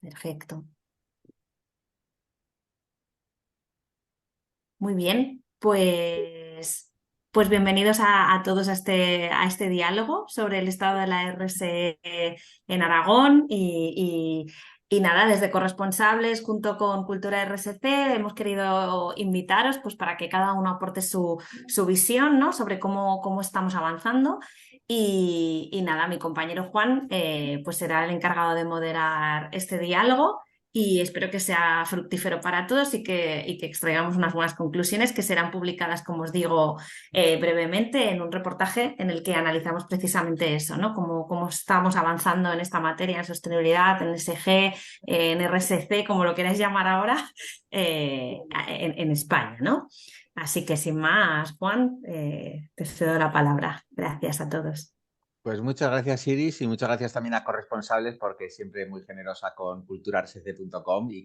Perfecto. Muy bien, pues bienvenidos a todos a este diálogo sobre el estado de la RSE en Aragón y nada, desde Corresponsables junto con Cultura RSC hemos querido invitaros pues, para que cada uno aporte su visión, ¿no? Sobre cómo estamos avanzando y nada, mi compañero Juan pues será el encargado de moderar este diálogo y espero que sea fructífero para todos y que extraigamos unas buenas conclusiones que serán publicadas, como os digo, brevemente en un reportaje en el que analizamos precisamente eso, ¿no? Cómo estamos avanzando en esta materia, en sostenibilidad, en SG, en RSC, como lo queráis llamar ahora, en España, ¿no? Así que sin más, Juan, te cedo la palabra. Gracias a todos. Pues muchas gracias, Iris, y muchas gracias también a Corresponsables porque siempre muy generosa con culturarcc.com y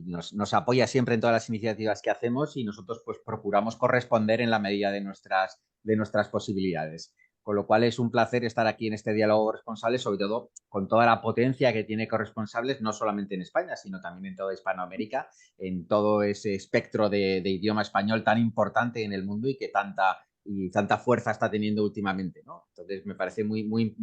nos apoya siempre en todas las iniciativas que hacemos y nosotros pues procuramos corresponder en la medida de nuestras posibilidades. Con lo cual es un placer estar aquí en este diálogo responsable, sobre todo con toda la potencia que tiene Corresponsables, no solamente en España, sino también en toda Hispanoamérica, en todo ese espectro de idioma español tan importante en el mundo y que tanta fuerza está teniendo últimamente, ¿no? Entonces me parece muy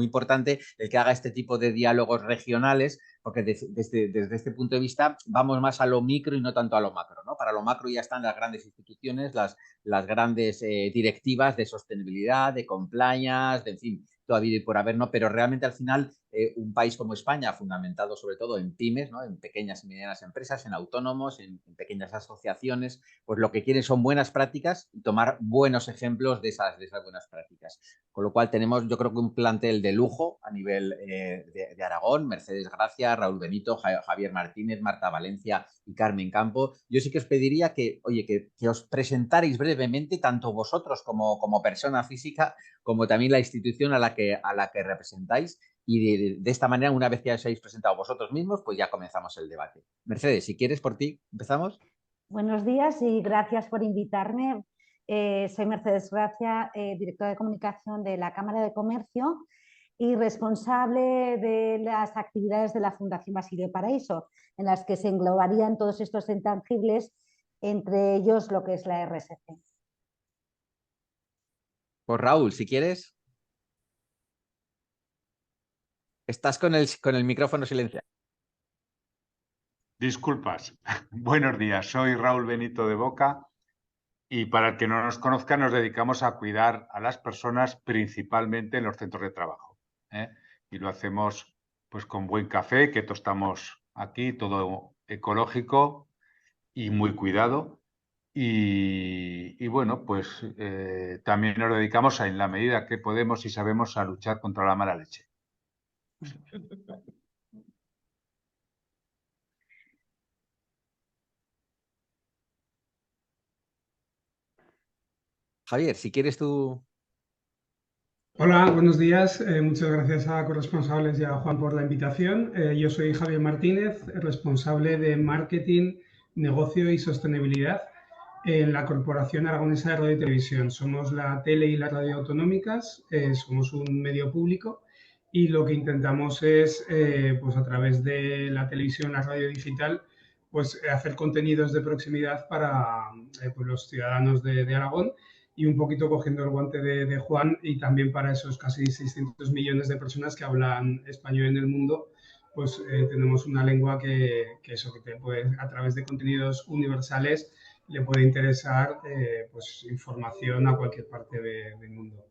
importante el que haga este tipo de diálogos regionales, porque desde este punto de vista vamos más a lo micro y no tanto a lo macro, ¿no? Para lo macro ya están las grandes instituciones, las grandes directivas de sostenibilidad, de compliance, en fin, todavía y por haber, ¿no? Pero realmente al final un país como España, fundamentado sobre todo en pymes, ¿no? En pequeñas y medianas empresas, en autónomos, en pequeñas asociaciones, pues lo que quieren son buenas prácticas y tomar buenos ejemplos de esas buenas prácticas. Con lo cual tenemos, yo creo que un plantel de lujo a nivel de Aragón, Mercedes Gracia, Raúl Benito, Javier Martínez, Marta Valencia y Carmen Campo. Yo sí que os pediría que, oye, que os presentarais brevemente, tanto vosotros como persona física, como también la institución a la que representáis. Y de esta manera, una vez que os habéis presentado vosotros mismos, pues ya comenzamos el debate. Mercedes, si quieres por ti, ¿empezamos? Buenos días y gracias por invitarme. Soy Mercedes Gracia, directora de comunicación de la Cámara de Comercio y responsable de las actividades de la Fundación Basilio Paraíso, en las que se englobarían todos estos intangibles, entre ellos lo que es la RSC. Pues Raúl, si quieres. Estás con el micrófono silenciado. Disculpas. Buenos días, soy Raúl Benito de Boca y para el que no nos conozca nos dedicamos a cuidar a las personas principalmente en los centros de trabajo, ¿eh? Y lo hacemos pues con buen café que tostamos aquí, todo ecológico y muy cuidado. Y bueno, pues también nos dedicamos en la medida que podemos y sabemos a luchar contra la mala leche. Javier, si quieres tú. Hola, buenos días. Muchas gracias a Corresponsables y a Juan por la invitación. Yo soy Javier Martínez, responsable de Marketing, Negocio y Sostenibilidad en la Corporación Aragonesa de Radio y Televisión. Somos la tele y la radio autonómicas, somos un medio público y lo que intentamos es, pues a través de la televisión, la radio digital, pues hacer contenidos de proximidad para pues, los ciudadanos de Aragón y un poquito cogiendo el guante de Juan y también para esos casi 600 millones de personas que hablan español en el mundo, pues tenemos una lengua que te puede, a través de contenidos universales, le puede interesar pues información a cualquier parte del mundo.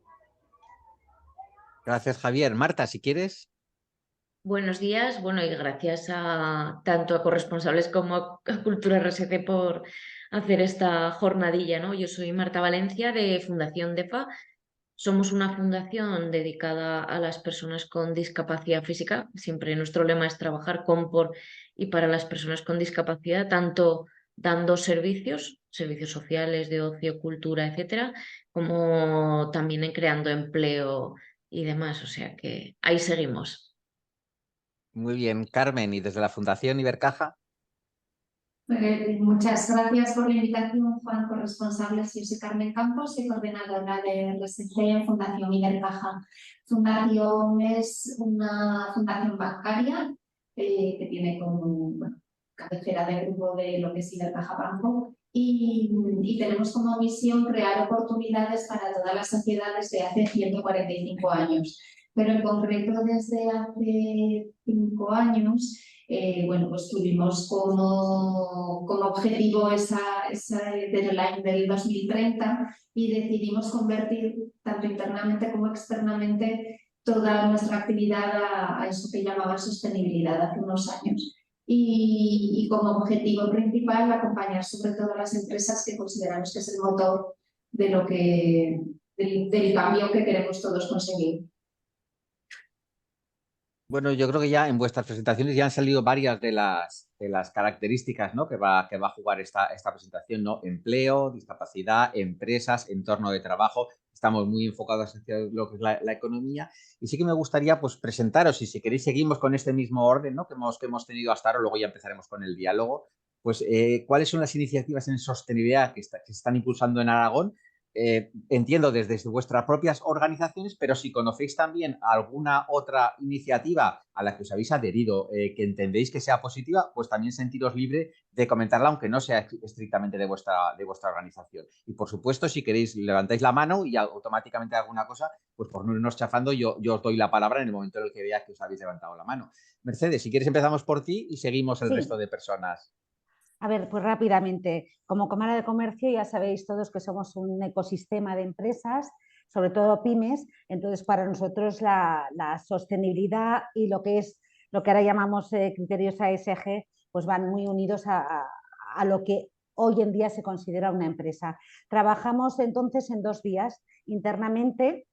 Gracias, Javier. Marta, si quieres. Buenos días, bueno, y gracias tanto a Corresponsables como a Cultura RSC por hacer esta jornadilla, ¿no? Yo soy Marta Valencia de Fundación DEFA. Somos una fundación dedicada a las personas con discapacidad física. Siempre nuestro lema es trabajar con, por y para las personas con discapacidad, tanto dando servicios sociales, de ocio, cultura, etcétera, como también en creando empleo y demás. O sea que ahí seguimos. Muy bien, Carmen, y desde la Fundación Ibercaja. Muchas gracias por la invitación, Juan, Corresponsables. Yo soy Carmen Campos, soy coordinadora de RSC en Fundación Ibercaja. Fundación es una fundación bancaria que tiene como cabecera de grupo de lo que es Ibercaja Banco. Y tenemos como misión crear oportunidades para toda la sociedad desde hace 145 años. Pero en concreto desde hace 5 años, pues tuvimos como objetivo esa deadline del 2030 y decidimos convertir tanto internamente como externamente toda nuestra actividad a eso que llamaban sostenibilidad hace unos años. Y como objetivo principal acompañar sobre todo a las empresas que consideramos que es el motor de del cambio que queremos todos conseguir. Bueno, yo creo que ya en vuestras presentaciones ya han salido varias de las características, ¿no? que va a jugar esta presentación, ¿no? Empleo, discapacidad, empresas, entorno de trabajo. Estamos muy enfocados hacia lo que es la economía. Y sí que me gustaría pues, presentaros, y si queréis seguimos con este mismo orden, ¿no? que hemos tenido hasta ahora, luego ya empezaremos con el diálogo. Pues, ¿cuáles son las iniciativas en sostenibilidad que se están impulsando en Aragón? Entiendo desde vuestras propias organizaciones, pero si conocéis también alguna otra iniciativa a la que os habéis adherido, que entendéis que sea positiva, pues también sentiros libre de comentarla, aunque no sea estrictamente de vuestra organización. Y por supuesto, si queréis, levantáis la mano y automáticamente alguna cosa, pues por no irnos chafando, yo os doy la palabra en el momento en el que vea que os habéis levantado la mano. Mercedes, si quieres empezamos por ti y seguimos el resto de personas. A ver, pues rápidamente, como Cámara de Comercio ya sabéis todos que somos un ecosistema de empresas, sobre todo pymes, entonces para nosotros la sostenibilidad y lo que ahora llamamos criterios ASG, pues van muy unidos a lo que hoy en día se considera una empresa. Trabajamos entonces en 2 vías, internamente,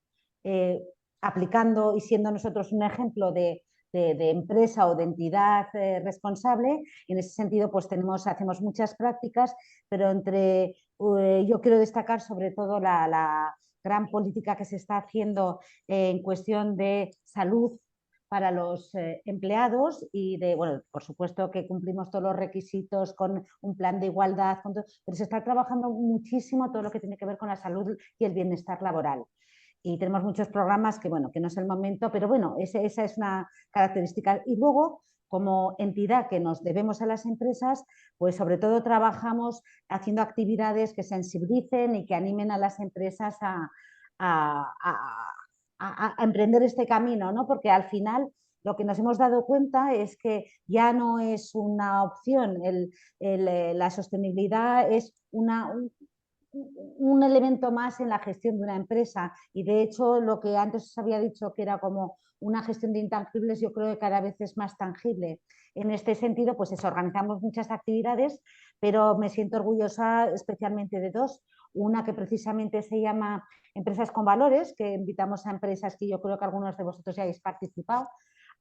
aplicando y siendo nosotros un ejemplo de empresa o de entidad responsable. En ese sentido, pues hacemos muchas prácticas, pero yo quiero destacar sobre todo la gran política que se está haciendo en cuestión de salud para los empleados y por supuesto que cumplimos todos los requisitos con un plan de igualdad, pero se está trabajando muchísimo todo lo que tiene que ver con la salud y el bienestar laboral. Y tenemos muchos programas que no es el momento, pero esa es una característica. Y luego, como entidad que nos debemos a las empresas, pues sobre todo trabajamos haciendo actividades que sensibilicen y que animen a las empresas a emprender este camino, ¿no? Porque al final lo que nos hemos dado cuenta es que ya no es una opción, la sostenibilidad es un elemento más en la gestión de una empresa y de hecho lo que antes os había dicho que era como una gestión de intangibles, yo creo que cada vez es más tangible. En este sentido, pues organizamos muchas actividades, pero me siento orgullosa especialmente de 2. Una que precisamente se llama Empresas con Valores, que invitamos a empresas que yo creo que algunos de vosotros ya habéis participado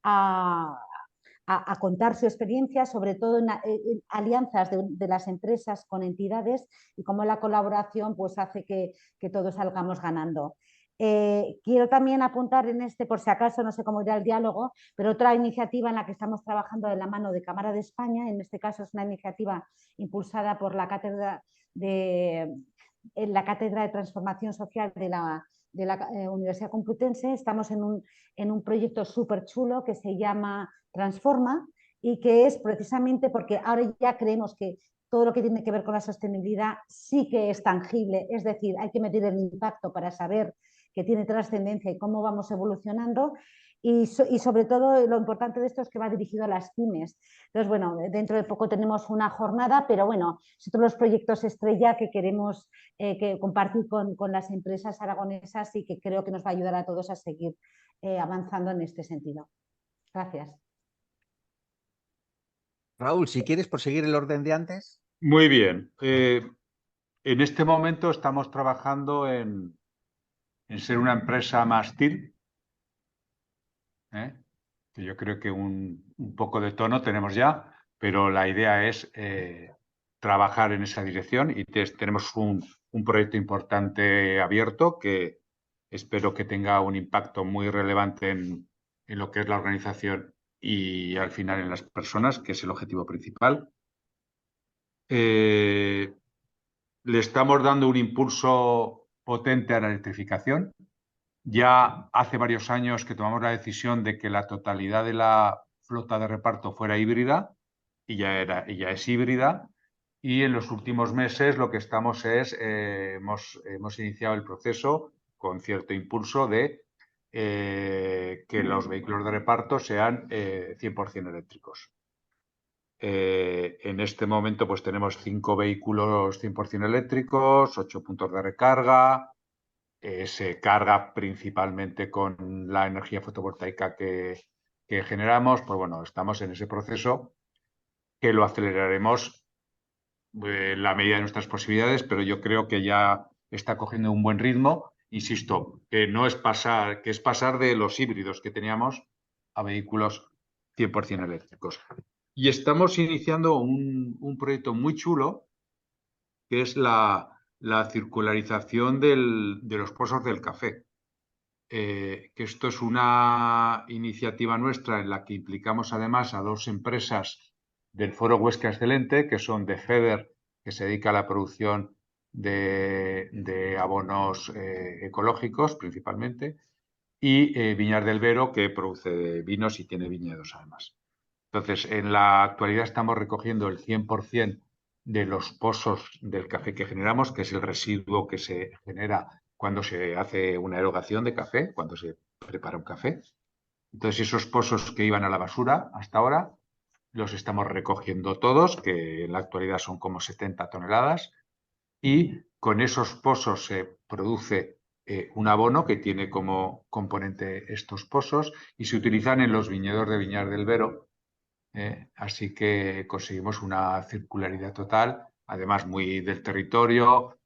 a contar su experiencia, sobre todo en alianzas de las empresas con entidades y cómo la colaboración pues hace que todos salgamos ganando. Quiero también apuntar en por si acaso, no sé cómo irá el diálogo, pero otra iniciativa en la que estamos trabajando de la mano de Cámara de España, en este caso es una iniciativa impulsada por la Cátedra de Transformación Social de la Universidad Complutense. Estamos en un proyecto súper chulo que se llama Transforma y que es precisamente porque ahora ya creemos que todo lo que tiene que ver con la sostenibilidad sí que es tangible, es decir, hay que medir el impacto para saber que tiene trascendencia y cómo vamos evolucionando. Y sobre todo lo importante de esto es que va dirigido a las pymes. Entonces, dentro de poco tenemos una jornada, pero son todos los proyectos estrella que queremos compartir con las empresas aragonesas y que creo que nos va a ayudar a todos a seguir avanzando en este sentido. Gracias. Raúl, si quieres, por seguir el orden de antes. Muy bien. En este momento estamos trabajando en ser una empresa más TIR, que yo creo que un poco de tono tenemos ya, pero la idea es trabajar en esa dirección y tenemos un proyecto importante abierto que espero que tenga un impacto muy relevante en lo que es la organización y al final en las personas, que es el objetivo principal. Le estamos dando un impulso potente a la electrificación. Ya hace varios años que tomamos la decisión de que la totalidad de la flota de reparto fuera híbrida y ya es híbrida. Y en los últimos meses lo que estamos es, hemos iniciado el proceso con cierto impulso de que los vehículos de reparto sean 100% eléctricos. En este momento pues tenemos 5 vehículos 100% eléctricos, 8 puntos de recarga. Se carga principalmente con la energía fotovoltaica que generamos. Pues bueno, estamos en ese proceso que lo aceleraremos en la medida de nuestras posibilidades, pero yo creo que ya está cogiendo un buen ritmo. Insisto, que es pasar de los híbridos que teníamos a vehículos 100% eléctricos. Y estamos iniciando un proyecto muy chulo, que es la circularización de los pozos del café. Que esto es una iniciativa nuestra en la que implicamos además a 2 empresas del Foro Huesca Excelente, que son de FEDER, que se dedica a la producción de abonos ecológicos principalmente, y Viñar del Vero, que produce vinos y tiene viñedos además. Entonces, en la actualidad estamos recogiendo el 100% de los pozos del café que generamos, que es el residuo que se genera cuando se hace una erogación de café, cuando se prepara un café. Entonces, esos pozos que iban a la basura hasta ahora los estamos recogiendo todos, que en la actualidad son como 70 toneladas, y con esos pozos se produce un abono que tiene como componente estos pozos y se utilizan en los viñedos de Viñar del Vero. Así que conseguimos una circularidad total, además muy del territorio,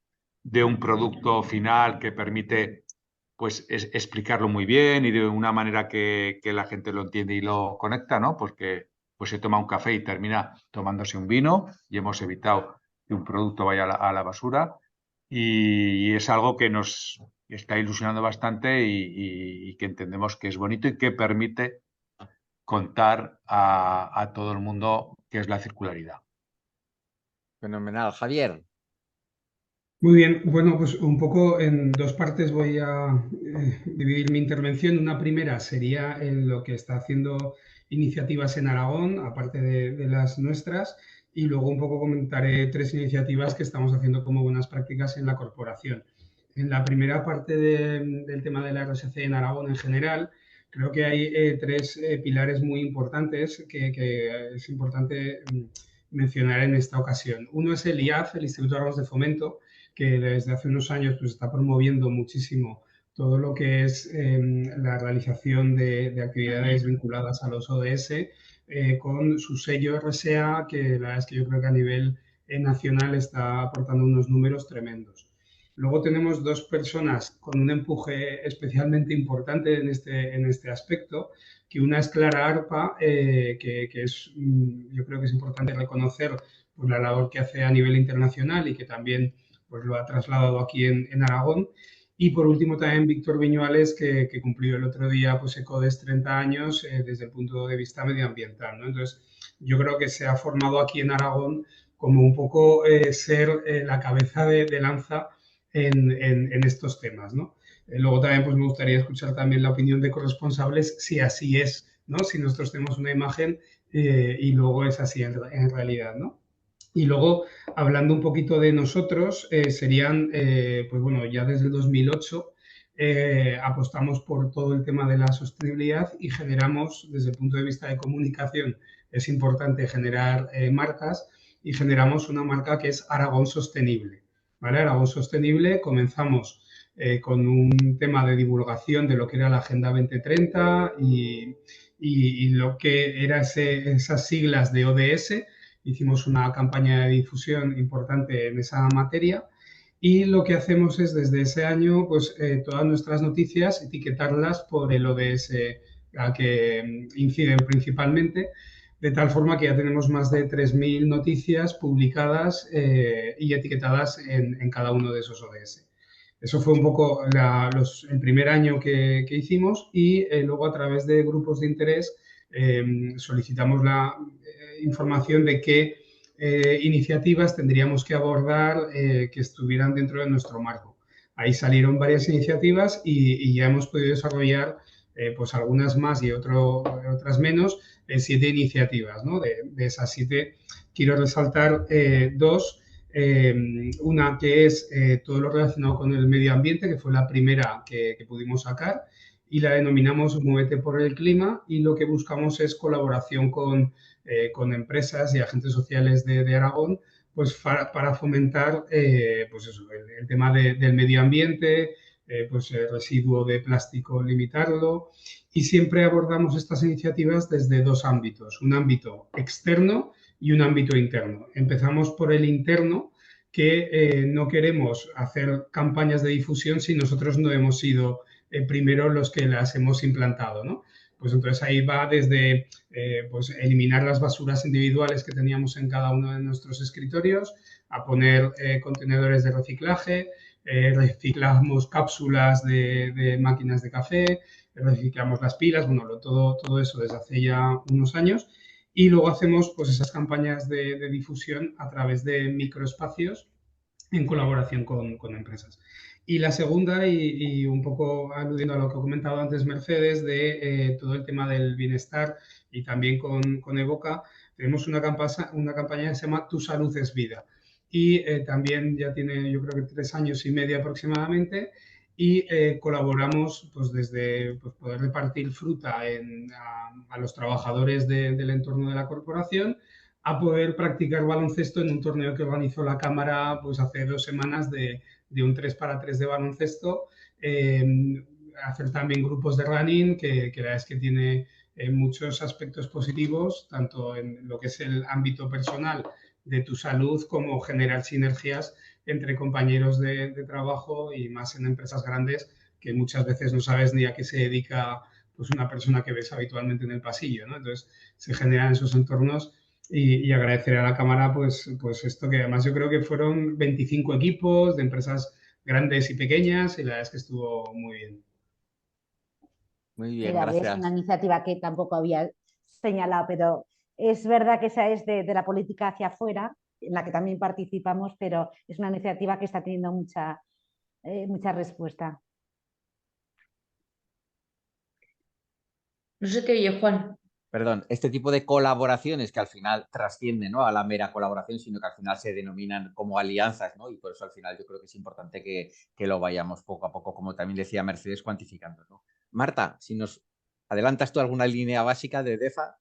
de un producto final que permite pues explicarlo muy bien y de una manera que la gente lo entiende y lo conecta, ¿no? Porque pues se toma un café y termina tomándose un vino y hemos evitado que un producto vaya a la basura, y es algo que nos está ilusionando bastante y que entendemos que es bonito y que permite contar a todo el mundo qué es la circularidad. Fenomenal. Javier. Muy bien, bueno, pues un poco en 2 partes voy a dividir mi intervención. Una primera sería en lo que está haciendo iniciativas en Aragón, aparte de las nuestras, y luego un poco comentaré 3 iniciativas que estamos haciendo como buenas prácticas en la corporación. En la primera parte del tema de la RSC en Aragón en general, creo que hay 3 pilares muy importantes que es importante mencionar en esta ocasión. Uno es el IAF, el Instituto de Aragón de Fomento, que desde hace unos años pues, está promoviendo muchísimo todo lo que es la realización de actividades vinculadas a los ODS, con su sello RSA, que la verdad es que yo creo que a nivel nacional está aportando unos números tremendos. Luego tenemos 2 personas con un empuje especialmente importante en este aspecto, que una es Clara Arpa, que es, yo creo que es importante reconocer pues, la labor que hace a nivel internacional y que también pues, lo ha trasladado aquí en Aragón. Y por último también Víctor Viñuales, que cumplió el otro día pues, ECODES 30 años desde el punto de vista medioambiental, ¿no? Entonces, yo creo que se ha formado aquí en Aragón como un poco ser la cabeza de lanza en estos temas, ¿no? Luego también pues, me gustaría escuchar también la opinión de corresponsables, si así es, ¿no? Si nosotros tenemos una imagen y luego es así en realidad, ¿no? Y luego, hablando un poquito de nosotros, serían, pues bueno, ya desde el 2008 apostamos por todo el tema de la sostenibilidad y generamos, desde el punto de vista de comunicación, es importante generar marcas, y generamos una marca que es Aragón Sostenible, ¿vale? Aragón Sostenible, comenzamos con un tema de divulgación de lo que era la Agenda 2030 y lo que eran esas siglas de ODS. Hicimos una campaña de difusión importante en esa materia y lo que hacemos es desde ese año pues todas nuestras noticias etiquetarlas por el ODS al que inciden principalmente, de tal forma que ya tenemos más de 3.000 noticias publicadas y etiquetadas en cada uno de esos ODS. Eso fue un poco el primer año que hicimos, y luego a través de grupos de interés solicitamos la información de qué iniciativas tendríamos que abordar que estuvieran dentro de nuestro marco. Ahí salieron varias iniciativas y ya hemos podido desarrollar pues algunas más y otras menos, 7 iniciativas, ¿no? De esas 7 quiero resaltar 2. Una que es todo lo relacionado con el medio ambiente, que fue la primera que pudimos sacar, y la denominamos Muévete por el Clima, y lo que buscamos es colaboración con empresas y agentes sociales de Aragón, pues para fomentar pues eso, el tema del medio ambiente, pues el residuo de plástico limitarlo, y siempre abordamos estas iniciativas desde 2 ámbitos, un ámbito externo y un ámbito interno. Empezamos por el interno, que no queremos hacer campañas de difusión si nosotros no hemos sido primero los que las hemos implantado, ¿no? Pues entonces ahí va desde pues eliminar las basuras individuales que teníamos en cada uno de nuestros escritorios, a poner contenedores de reciclaje, reciclamos cápsulas de máquinas de café, reciclamos las pilas, bueno, todo eso desde hace ya unos años. Y luego hacemos pues esas campañas de difusión a través de microespacios en colaboración con empresas. Y la segunda, y un poco aludiendo a lo que ha comentado antes Mercedes, de todo el tema del bienestar, y también con Evoca, tenemos una campaña que se llama Tu salud es vida. Y también ya tiene, yo creo que 3 años y medio aproximadamente, y colaboramos pues desde pues, poder repartir fruta a los trabajadores del entorno de la corporación, a poder practicar baloncesto en un torneo que organizó la Cámara pues hace 2 semanas de un 3x3 de baloncesto, hacer también grupos de running, que la verdad es que tiene muchos aspectos positivos, tanto en lo que es el ámbito personal de tu salud, como generar sinergias entre compañeros de trabajo, y más en empresas grandes, que muchas veces no sabes ni a qué se dedica pues una persona que ves habitualmente en el pasillo, ¿no? Entonces se generan esos entornos, y agradecer a la Cámara pues esto, que además yo creo que fueron 25 equipos de empresas grandes y pequeñas, y la verdad es que estuvo muy bien. Muy bien, Mira, es una gracias. iniciativa que tampoco había señalado, pero es verdad que esa es de la política hacia afuera, en la que también participamos, pero es una iniciativa que está teniendo mucha respuesta. No se te oye, Juan. Perdón, este tipo de colaboraciones que al final trascienden, ¿no?, a la mera colaboración, sino que al final se denominan como alianzas, ¿no? Y por eso al final yo creo que es importante que lo vayamos poco a poco, como también decía Mercedes, cuantificando, ¿no? Marta, si nos adelantas tú alguna línea básica de DEFA.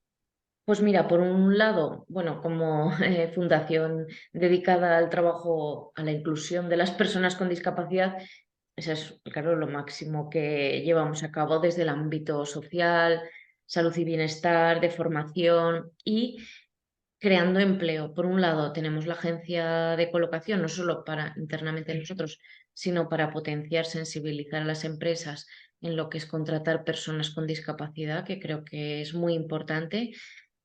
Pues mira, por un lado, bueno, como fundación dedicada al trabajo, a la inclusión de las personas con discapacidad, eso es, claro, lo máximo que llevamos a cabo desde el ámbito social, salud y bienestar, de formación y creando empleo. Por un lado, tenemos la agencia de colocación, no solo para internamente nosotros, sino para potenciar, sensibilizar a las empresas en lo que es contratar personas con discapacidad, que creo que es muy importante.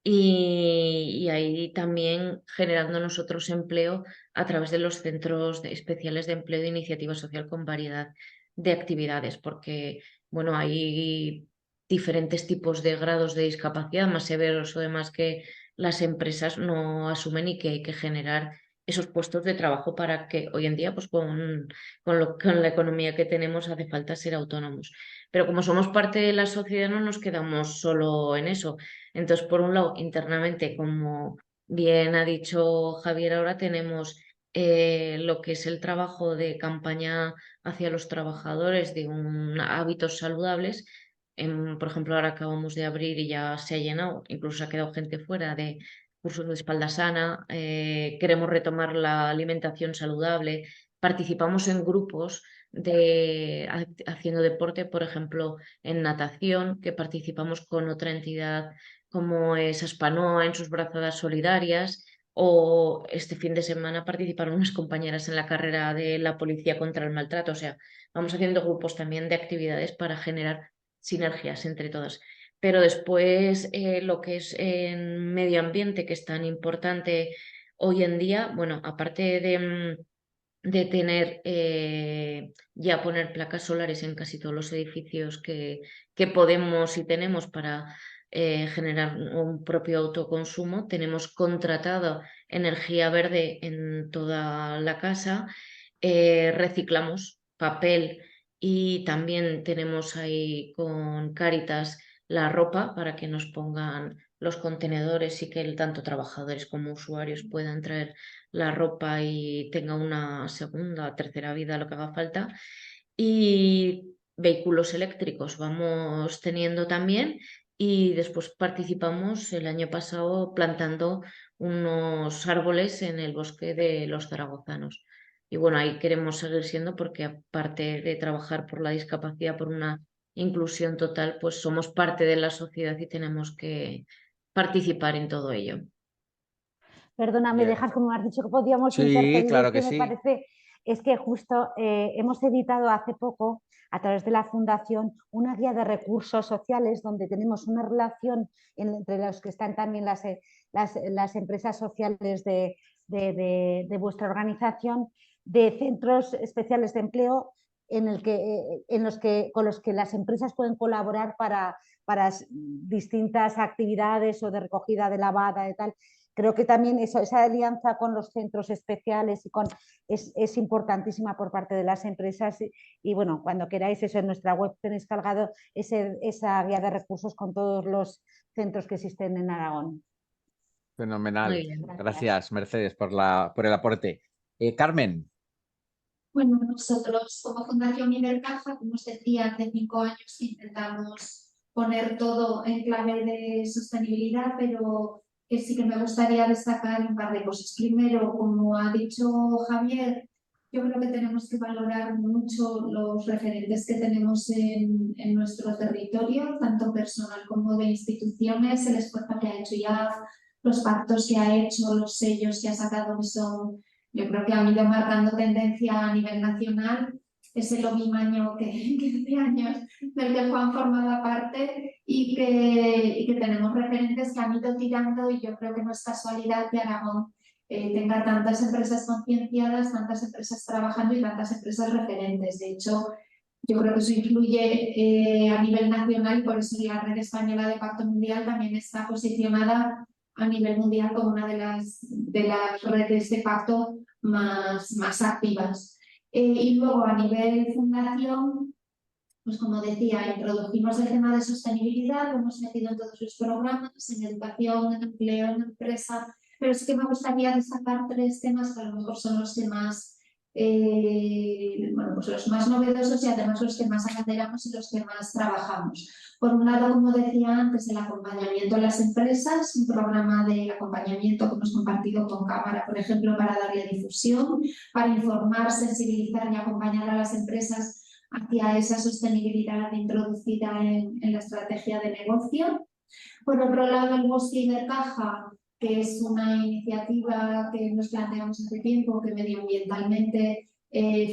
Y ahí también generando nosotros empleo a través de los centros especiales de empleo de iniciativa social con variedad de actividades, porque bueno, hay diferentes tipos de grados de discapacidad más severos o demás que las empresas no asumen, y que hay que generar esos puestos de trabajo para que hoy en día, pues con la economía que tenemos, hace falta ser autónomos. Pero como somos parte de la sociedad, no nos quedamos solo en eso. Entonces, por un lado, internamente, como bien ha dicho Javier, ahora tenemos lo que es el trabajo de campaña hacia los trabajadores de hábitos saludables. Por ejemplo, ahora acabamos de abrir y ya se ha llenado, incluso ha quedado gente fuera de cursos de espalda sana. Queremos retomar la alimentación saludable. Participamos en grupos haciendo deporte, por ejemplo, en natación, que participamos con otra entidad como es Aspanoa en sus brazadas solidarias, o este fin de semana participaron unas compañeras en la carrera de la policía contra el maltrato. O sea, vamos haciendo grupos también de actividades para generar sinergias entre todas. Pero después lo que es en medio ambiente, que es tan importante hoy en día, bueno, aparte de tener ya poner placas solares en casi todos los edificios que podemos y tenemos para generar un propio autoconsumo, tenemos contratado energía verde en toda la casa, reciclamos papel y también tenemos ahí con Cáritas la ropa para que nos pongan los contenedores y que tanto trabajadores como usuarios puedan traer la ropa y tenga una segunda o tercera vida, lo que haga falta. Y vehículos eléctricos vamos teniendo también, y después participamos el año pasado plantando unos árboles en el bosque de los zaragozanos. Y bueno, ahí queremos seguir siendo, porque aparte de trabajar por la discapacidad, por una inclusión total, pues somos parte de la sociedad y tenemos que participar en todo ello. Perdona, me Bien. dejas, como has dicho, que podíamos Sí, interferir. claro Es que que me sí. parece, es que justo hemos editado hace poco, a través de la Fundación, una guía de recursos sociales donde tenemos una relación entre los que están también las empresas sociales de vuestra organización, de centros especiales de empleo con los que las empresas pueden colaborar para distintas actividades o de recogida de lavada y tal. Creo que también esa alianza con los centros especiales es importantísima por parte de las empresas y bueno, cuando queráis eso, en nuestra web tenéis cargado esa guía de recursos con todos los centros que existen en Aragón. Fenomenal. Muy bien. Gracias, Mercedes, por el aporte. Carmen. Bueno, nosotros como Fundación Ibercaja, como os decía, hace 5 años intentamos poner todo en clave de sostenibilidad, pero que sí que me gustaría destacar un par de cosas. Primero, como ha dicho Javier, yo creo que tenemos que valorar mucho los referentes que tenemos en nuestro territorio, tanto personal como de instituciones, el esfuerzo que ha hecho IAF, los pactos que ha hecho, los sellos que ha sacado, que son, yo creo que han ido marcando tendencia a nivel nacional. Ese Lobimaño que hace años del que Juan formaba parte y que tenemos referentes que han ido tirando, y yo creo que no es casualidad que Aragón tenga tantas empresas concienciadas, tantas empresas trabajando y tantas empresas referentes. De hecho, yo creo que eso influye a nivel nacional, y por eso la Red Española de Pacto Mundial también está posicionada a nivel mundial como una de las redes de pacto más activas. Y luego a nivel fundación, pues como decía, introdujimos el tema de sostenibilidad, lo hemos metido en todos los programas, en educación, en empleo, en empresa, pero sí que me gustaría destacar 3 temas que a lo mejor son los que más, bueno, pues los más novedosos y además los que más abanderamos y los que más trabajamos. Por un lado, como decía antes, el acompañamiento a las empresas, un programa de acompañamiento que hemos compartido con Cámara, por ejemplo, para darle difusión, para informar, sensibilizar y acompañar a las empresas hacia esa sostenibilidad introducida en la estrategia de negocio. Por otro lado, el Bosque Ibercaja, que es una iniciativa que nos planteamos hace tiempo, que medioambientalmente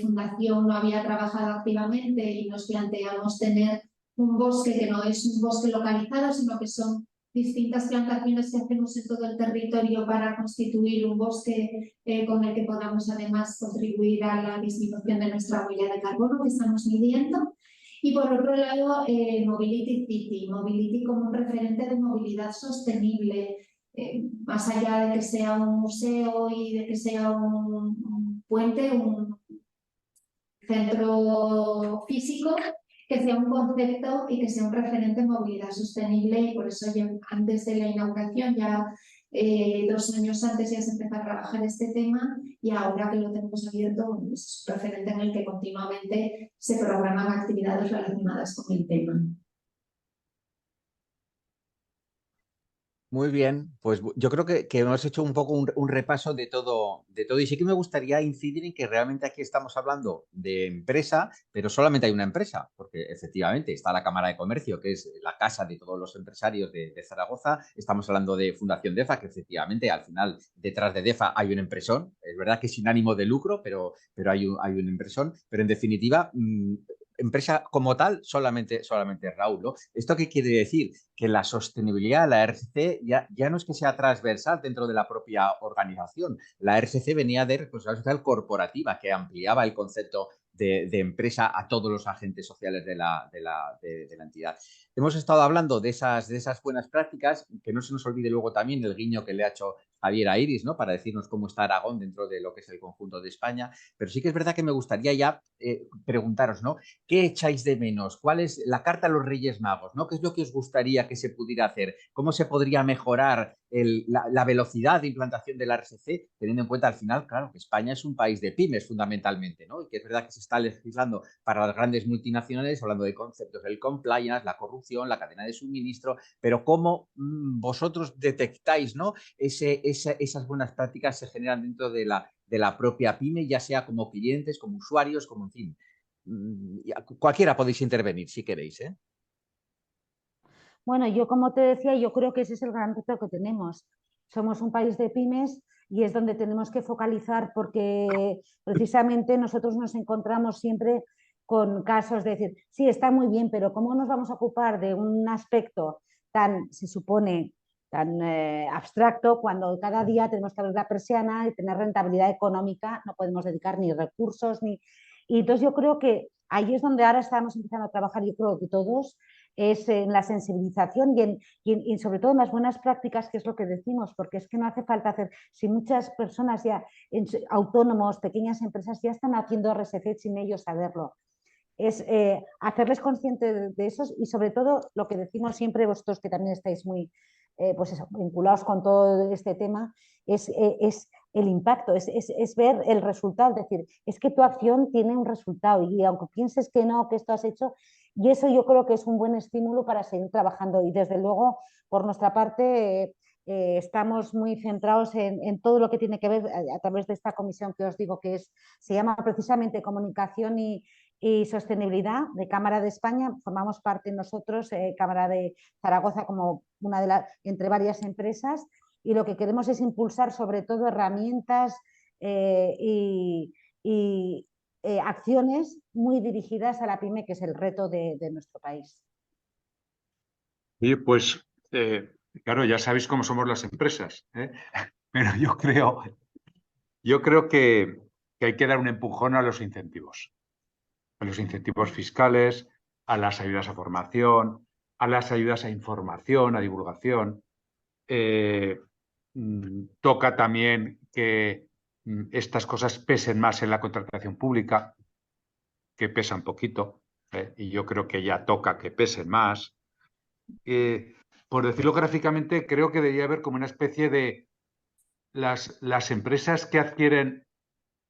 Fundación no había trabajado activamente, y nos planteamos tener un bosque que no es un bosque localizado, sino que son distintas plantaciones que hacemos en todo el territorio para constituir un bosque con el que podamos además contribuir a la disminución de nuestra huella de carbono que estamos midiendo. Y por otro lado, Mobility City, Mobility como un referente de movilidad sostenible, más allá de que sea un museo y de que sea un puente, un centro físico, que sea un concepto y que sea un referente de movilidad sostenible. Y por eso ya antes de la inauguración, ya 2 años antes, ya se empezó a trabajar este tema, y ahora que lo tenemos abierto, es un referente en el que continuamente se programan actividades relacionadas con el tema. Muy bien, pues yo creo que hemos hecho un poco un repaso de todo, y sí que me gustaría incidir en que realmente aquí estamos hablando de empresa, pero solamente hay una empresa, porque efectivamente está la Cámara de Comercio, que es la casa de todos los empresarios de Zaragoza. Estamos hablando de Fundación DEFA, que efectivamente al final detrás de DEFA hay un empresón. Es verdad que sin ánimo de lucro, pero hay un empresón, pero en definitiva empresa como tal solamente Raúl, ¿no? ¿Esto qué quiere decir? Que la sostenibilidad, la RCC, ya no es que sea transversal dentro de la propia organización. La RCC venía de responsabilidad social corporativa, que ampliaba el concepto de empresa a todos los agentes sociales de la entidad. hemos estado hablando de esas buenas prácticas, que no se nos olvide luego también el guiño que le ha hecho Javier a Iris, ¿no? Para decirnos cómo está Aragón dentro de lo que es el conjunto de España. Pero sí que es verdad que me gustaría ya preguntaros, ¿no? ¿Qué echáis de menos? ¿Cuál es la carta a los Reyes Magos? ¿No? ¿Qué es lo que os gustaría que se pudiera hacer? ¿Cómo se podría mejorar la velocidad de implantación de la RSC, teniendo en cuenta al final, claro, que España es un país de pymes fundamentalmente, ¿no? Y que es verdad que se está legislando para las grandes multinacionales, hablando de conceptos del compliance, la corrupción, la cadena de suministro, pero cómo vosotros detectáis, ¿no? Esas buenas prácticas se generan dentro de la propia pyme, ya sea como clientes, como usuarios, como en fin. Cualquiera podéis intervenir si queréis, ¿eh? Bueno, yo como te decía, yo creo que ese es el gran reto que tenemos. Somos un país de pymes y es donde tenemos que focalizar porque precisamente nosotros nos encontramos siempre con casos de decir, sí, está muy bien, pero ¿cómo nos vamos a ocupar de un aspecto tan, se supone, tan abstracto cuando cada día tenemos que abrir la persiana y tener rentabilidad económica, no podemos dedicar ni recursos ni... Y entonces yo creo que ahí es donde ahora estamos empezando a trabajar, yo creo que todos, es en la sensibilización y sobre todo en las buenas prácticas, que es lo que decimos, porque es que no hace falta hacer, si muchas personas ya, autónomos, pequeñas empresas ya están haciendo RSC sin ellos saberlo. Es hacerles conscientes de eso y sobre todo lo que decimos siempre vosotros que también estáis muy pues eso, vinculados con todo este tema, es el impacto, es ver el resultado, es decir, es que tu acción tiene un resultado y aunque pienses que no, que esto has hecho, y eso yo creo que es un buen estímulo para seguir trabajando y desde luego por nuestra parte estamos muy centrados en todo lo que tiene que ver a través de esta comisión que os digo que se llama precisamente Comunicación y Sostenibilidad de Cámara de España. Formamos parte nosotros, Cámara de Zaragoza, como una de las, entre varias empresas, y lo que queremos es impulsar sobre todo herramientas y acciones muy dirigidas a la pyme, que es el reto de nuestro país. Y pues, claro, ya sabéis cómo somos las empresas, ¿eh? Pero yo creo que hay que dar un empujón a los incentivos fiscales, a las ayudas a formación, a las ayudas a información, a divulgación. Toca también que estas cosas pesen más en la contratación pública, que pesan poquito, y yo creo que ya toca que pesen más. Por decirlo gráficamente, creo que debería haber como una especie de las empresas que adquieren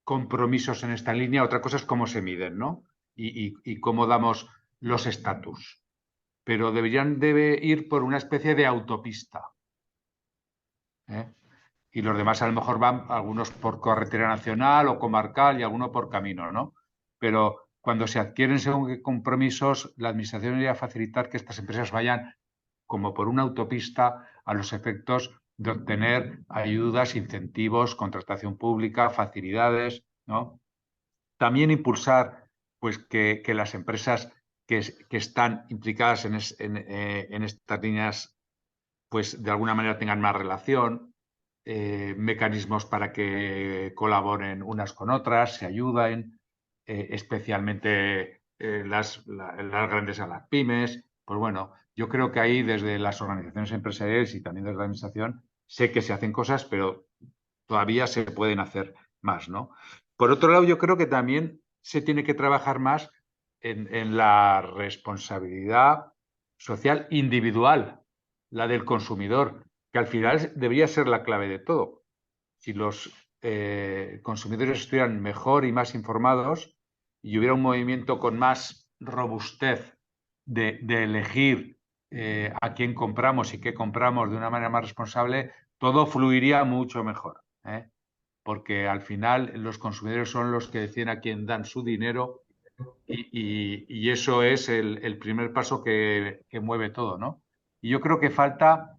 compromisos en esta línea, otra cosa es cómo se miden, ¿no? Y cómo damos los estatus. Pero debe ir por una especie de autopista, ¿eh? Y los demás a lo mejor van algunos por carretera nacional o comarcal y algunos por camino, ¿no? Pero cuando se adquieren según qué compromisos, la administración debería facilitar que estas empresas vayan como por una autopista a los efectos de obtener ayudas, incentivos, contratación pública, facilidades, ¿no? También impulsar pues, que las empresas que están implicadas en estas líneas pues de alguna manera tengan más relación, mecanismos para que colaboren unas con otras, se ayuden, especialmente las grandes a las pymes. Pues bueno, yo creo que ahí desde las organizaciones empresariales y también desde la administración sé que se hacen cosas, pero todavía se pueden hacer más, ¿no? Por otro lado, yo creo que también se tiene que trabajar más en la responsabilidad social individual, la del consumidor, que al final debería ser la clave de todo. Si los consumidores estuvieran mejor y más informados y hubiera un movimiento con más robustez de elegir a quién compramos y qué compramos de una manera más responsable, todo fluiría mucho mejor, ¿eh? Porque al final los consumidores son los que deciden a quién dan su dinero y eso es el primer paso que mueve todo, ¿no? Y yo creo que falta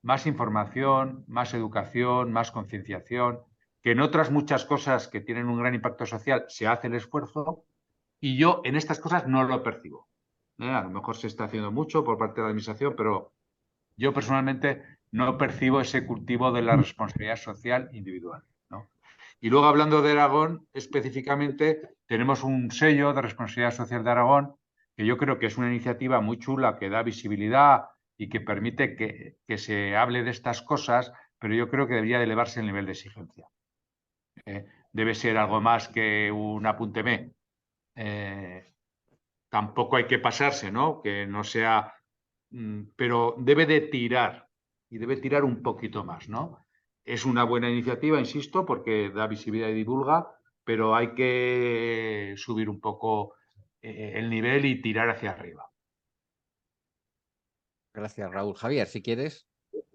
más información, más educación, más concienciación, que en otras muchas cosas que tienen un gran impacto social se hace el esfuerzo y yo en estas cosas no lo percibo. A lo mejor se está haciendo mucho por parte de la administración, pero yo personalmente no percibo ese cultivo de la responsabilidad social individual, ¿no? Y luego, hablando de Aragón, específicamente, tenemos un sello de responsabilidad social de Aragón que yo creo que es una iniciativa muy chula, que da visibilidad y que permite que se hable de estas cosas, pero yo creo que debería de elevarse el nivel de exigencia. Debe ser algo más que un apúnteme. Tampoco hay que pasarse, ¿no? Que no sea... pero debe de tirar, y debe tirar un poquito más, ¿no? Es una buena iniciativa, insisto, porque da visibilidad y divulga, pero hay que subir un poco el nivel y tirar hacia arriba. Gracias, Raúl. Javier, si quieres.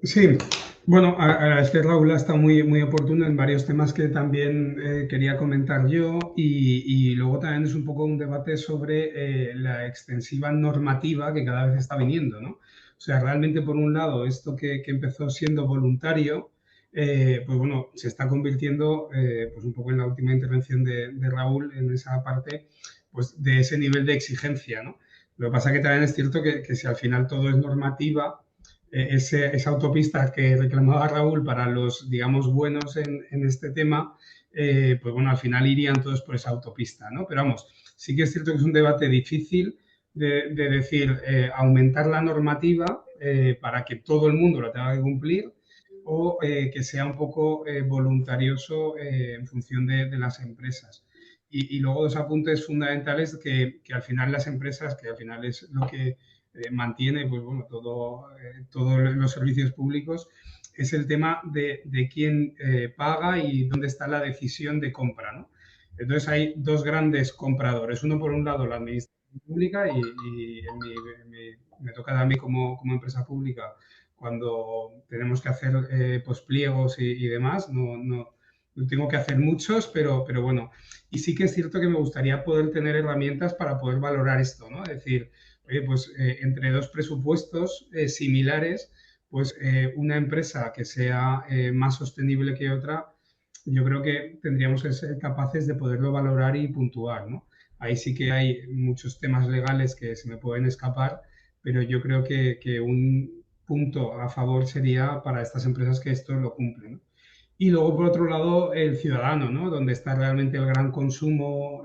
Sí, bueno, Raúl ha estado muy oportuno en varios temas que también quería comentar yo y luego también es un poco un debate sobre la extensiva normativa que cada vez está viniendo, ¿no? O sea, realmente por un lado esto que empezó siendo voluntario, pues bueno, se está convirtiendo pues un poco en la última intervención de Raúl en esa parte, pues de ese nivel de exigencia, ¿no? Lo que pasa que también es cierto que si al final todo es normativa, esa autopista que reclamaba Raúl para los, digamos, buenos en este tema, pues bueno, al final irían todos por esa autopista, ¿no? Pero vamos, sí que es cierto que es un debate difícil de decir, aumentar la normativa para que todo el mundo la tenga que cumplir o que sea un poco voluntarioso en función de las empresas. Y luego dos apuntes fundamentales que al final las empresas, que al final es lo que mantiene pues, bueno, todos los servicios públicos, es el tema de quién paga y dónde está la decisión de compra, ¿no? Entonces hay dos grandes compradores. Uno, por un lado, la administración pública y me toca a mí como empresa pública cuando tenemos que hacer pues pliegos y demás. No tengo que hacer muchos, pero bueno. Y sí que es cierto que me gustaría poder tener herramientas para poder valorar esto, ¿no? Es decir, oye, pues entre dos presupuestos similares, pues una empresa que sea más sostenible que otra, yo creo que tendríamos que ser capaces de poderlo valorar y puntuar, ¿no? Ahí sí que hay muchos temas legales que se me pueden escapar, pero yo creo que un punto a favor sería para estas empresas que esto lo cumplen, ¿no? Y luego, por otro lado, el ciudadano, ¿no? Donde está realmente el gran consumo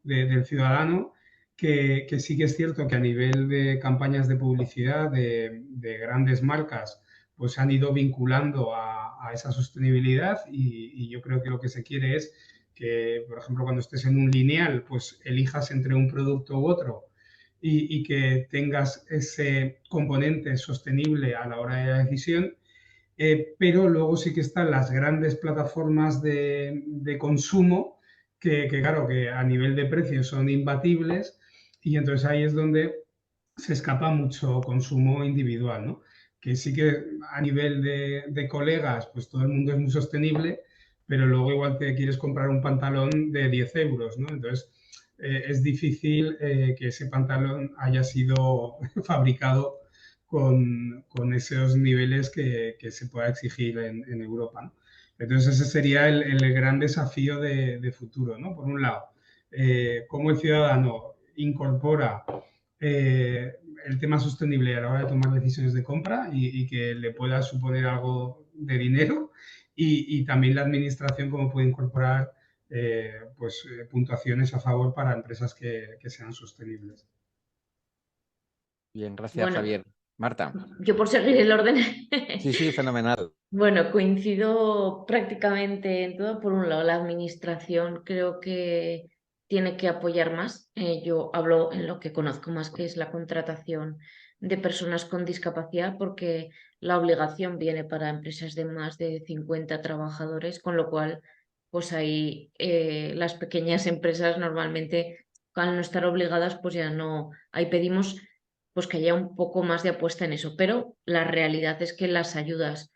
del ciudadano, que sí que es cierto que a nivel de campañas de publicidad de grandes marcas, pues se han ido vinculando a esa sostenibilidad y yo creo que lo que se quiere es que, por ejemplo, cuando estés en un lineal, pues elijas entre un producto u otro y que tengas ese componente sostenible a la hora de la decisión. Pero luego sí que están las grandes plataformas de consumo claro, que a nivel de precios son imbatibles y entonces ahí es donde se escapa mucho consumo individual, ¿no? Que sí que a nivel de colegas, pues todo el mundo es muy sostenible, pero luego igual te quieres comprar un pantalón de 10 euros, ¿no? Entonces es difícil que ese pantalón haya sido fabricado con esos niveles que se pueda exigir en Europa, ¿no? Entonces ese sería el gran desafío de futuro, ¿no? Por un lado, cómo el ciudadano incorpora el tema sostenible a la hora de tomar decisiones de compra y que le pueda suponer algo de dinero y también la administración cómo puede incorporar puntuaciones a favor para empresas que sean sostenibles. Bien, gracias, Bueno, Javier. Marta. yo por seguir el orden. Sí, fenomenal. Bueno, coincido prácticamente en todo. Por un lado, la administración creo que tiene que apoyar más. Yo hablo en lo que conozco más, que es la contratación de personas con discapacidad, porque la obligación viene para empresas de más de 50 trabajadores, con lo cual, pues ahí las pequeñas empresas normalmente, al no estar obligadas, pues ya no, ahí pedimos pues que haya un poco más de apuesta en eso. Pero la realidad es que las ayudas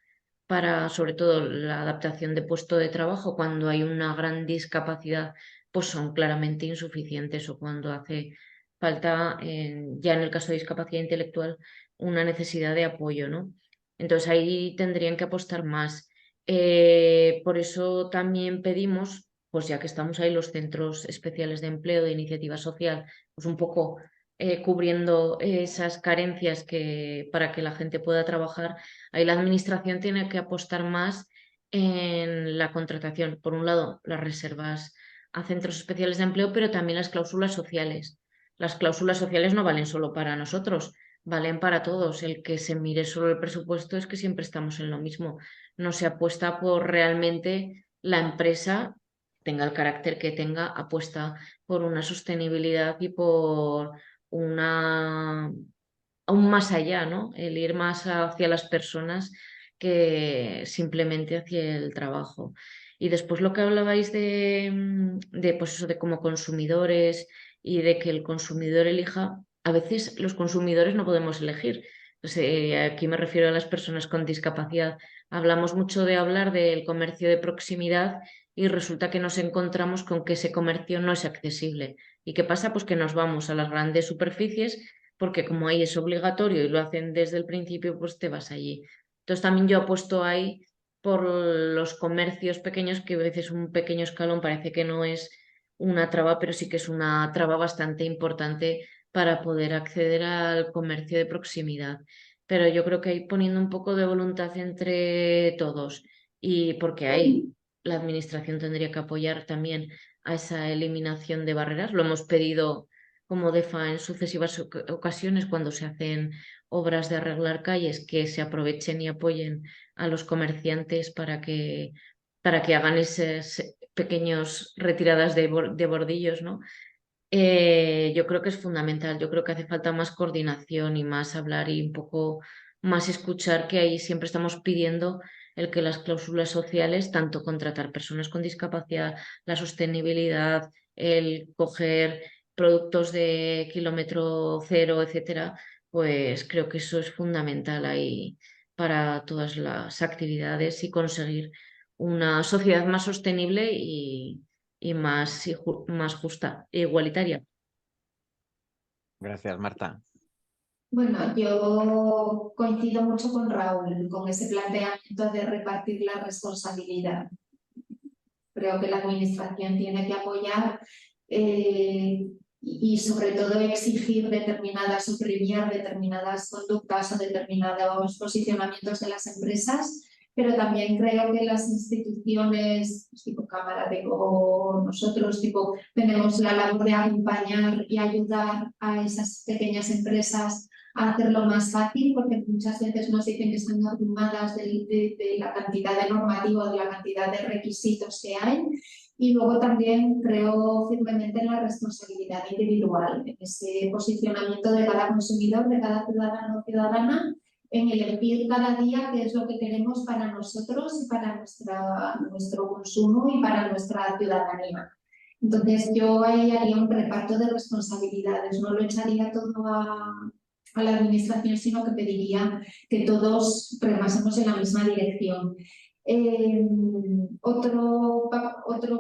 para, sobre todo, la adaptación de puesto de trabajo cuando hay una gran discapacidad, pues son claramente insuficientes o cuando hace falta, ya en el caso de discapacidad intelectual, una necesidad de apoyo, ¿no? Entonces ahí tendrían que apostar más. Por eso también pedimos, pues ya que estamos ahí, los centros especiales de empleo de iniciativa social, pues un poco cubriendo esas carencias para que la gente pueda trabajar. Ahí la administración tiene que apostar más en la contratación. Por un lado, las reservas a centros especiales de empleo, pero también las cláusulas sociales. las cláusulas sociales no valen solo para nosotros, valen para todos. El que se mire solo el presupuesto es que siempre estamos en lo mismo. No se apuesta por realmente la empresa, tenga el carácter que tenga, apuesta por una sostenibilidad y por una aún más allá, ¿no? El ir más hacia las personas que simplemente hacia el trabajo. Y después lo que hablabais de pues eso, de como consumidores y de que el consumidor elija, a veces los consumidores no podemos elegir. Pues, aquí me refiero a las personas con discapacidad. Hablamos mucho de hablar del comercio de proximidad y resulta que nos encontramos con que ese comercio no es accesible. ¿Y qué pasa? Pues que nos vamos a las grandes superficies porque como ahí es obligatorio y lo hacen desde el principio, pues te vas allí. Entonces también yo apuesto ahí por los comercios pequeños, que a veces un pequeño escalón parece que no es una traba, pero sí que es una traba bastante importante para poder acceder al comercio de proximidad. Pero yo creo que ahí poniendo un poco de voluntad entre todos y porque ahí la administración tendría que apoyar también a esa eliminación de barreras. Lo hemos pedido como DEFA en sucesivas ocasiones cuando se hacen obras de arreglar calles, que se aprovechen y apoyen a los comerciantes para que hagan esas pequeñas retiradas de bordillos, ¿no? Yo creo que es fundamental, yo creo que hace falta más coordinación y más hablar y un poco más escuchar, que ahí siempre estamos pidiendo el que las cláusulas sociales, tanto contratar personas con discapacidad, la sostenibilidad, el coger productos de kilómetro cero, etcétera, pues creo que eso es fundamental ahí para todas las actividades y conseguir una sociedad más sostenible y más, más justa e igualitaria. Gracias, Marta. Bueno, yo coincido mucho con Raúl, con ese planteamiento de repartir la responsabilidad. Creo que la administración tiene que apoyar y sobre todo exigir determinadas o premiar determinadas conductas o determinados posicionamientos de las empresas, pero también creo que las instituciones, tipo Cámara o nosotros, tenemos la labor de acompañar y ayudar a esas pequeñas empresas a hacerlo más fácil, porque muchas veces nos dicen que están abrumadas de la cantidad de normativa, de la cantidad de requisitos que hay. Y luego también creo firmemente en la responsabilidad individual, en ese posicionamiento de cada consumidor, de cada ciudadano o ciudadana, en elegir cada día qué es lo que queremos para nosotros y para nuestro consumo y para nuestra ciudadanía. Entonces yo ahí haría un reparto de responsabilidades, no lo echaría todo a la administración, sino que pediría que todos remasemos en la misma dirección. Otro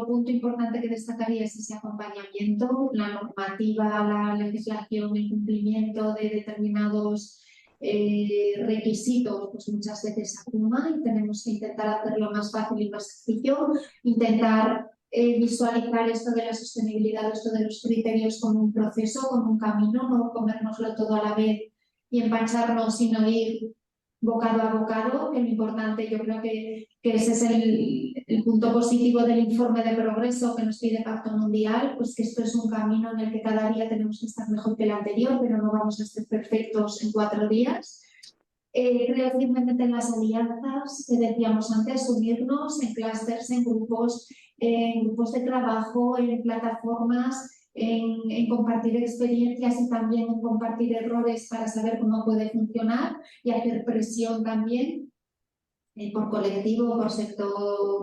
punto importante que destacaría es ese acompañamiento, la normativa, la legislación, el cumplimiento de determinados requisitos, pues muchas veces se abruma y tenemos que intentar hacerlo más fácil y más sencillo, intentar visualizar esto de la sostenibilidad, esto de los criterios como un proceso, como un camino, no comérnoslo todo a la vez y empancharnos, sino ir bocado a bocado, que lo importante, yo creo que ese es el punto positivo del informe de progreso que nos pide Pacto Mundial, pues que esto es un camino en el que cada día tenemos que estar mejor que el anterior, pero no vamos a estar perfectos en 4 días. Creo firmemente en las alianzas que decíamos antes, unirnos en clústeres, en grupos de trabajo, en plataformas, en compartir experiencias y también en compartir errores para saber cómo puede funcionar y hacer presión también por colectivo,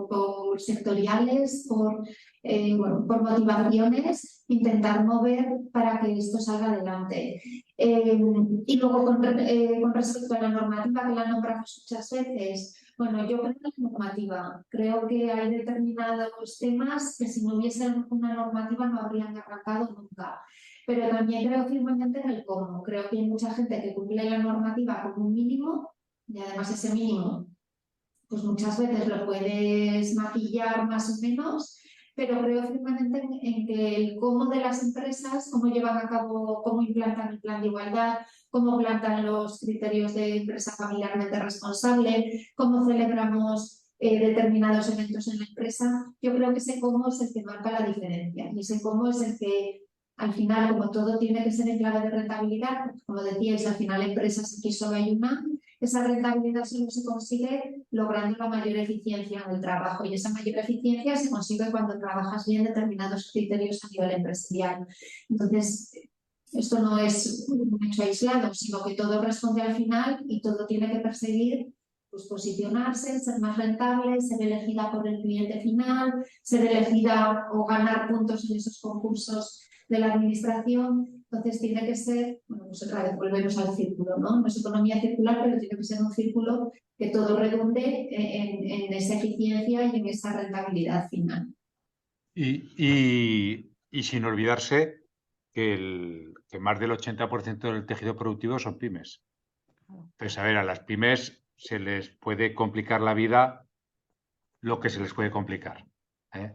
por sectoriales, por motivaciones, intentar mover para que esto salga adelante. Y luego con respecto a la normativa que la nombramos muchas veces, bueno, yo creo en la normativa. Creo que hay determinados temas que si no hubiese una normativa no habrían arrancado nunca. Pero también creo firmemente en el cómo. Creo que hay mucha gente que cumple la normativa como un mínimo y además ese mínimo pues muchas veces lo puedes maquillar más o menos, pero creo firmemente en que el cómo de las empresas, cómo llevan a cabo, cómo implantan el plan de igualdad, cómo plantan los criterios de empresa familiarmente responsable, cómo celebramos determinados eventos en la empresa, yo creo que ese cómo es el que marca la diferencia y ese cómo es el que al final, como todo tiene que ser en clave de rentabilidad, como decíais, al final empresas aquí solo hay una, esa rentabilidad solo se consigue logrando la mayor eficiencia en el trabajo, y esa mayor eficiencia se consigue cuando trabajas bien determinados criterios a nivel empresarial. Entonces, esto no es un hecho aislado, sino que todo responde al final y todo tiene que perseguir pues, posicionarse, ser más rentable, ser elegida por el cliente final, ser elegida o ganar puntos en esos concursos de la administración. Entonces tiene que ser, bueno, pues otra vez volvemos al círculo, ¿no? No es economía circular, pero tiene que ser un círculo que todo redunde en esa eficiencia y en esa rentabilidad final. Y sin olvidarse que más del 80% del tejido productivo son pymes. Entonces, a ver, a las pymes se les puede complicar la vida lo que se les puede complicar, ¿eh?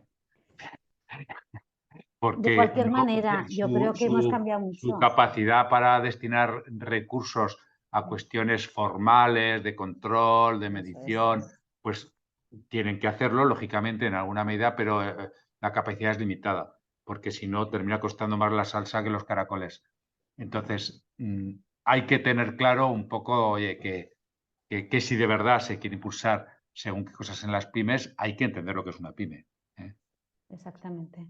Porque de cualquier manera, yo creo que hemos cambiado mucho. Su capacidad para destinar recursos a cuestiones formales, de control, de medición, pues tienen que hacerlo, lógicamente, en alguna medida, pero la capacidad es limitada, porque si no, termina costando más la salsa que los caracoles. Entonces, hay que tener claro un poco, oye, que si de verdad se quiere impulsar según qué cosas en las pymes, hay que entender lo que es una pyme, ¿eh? Exactamente.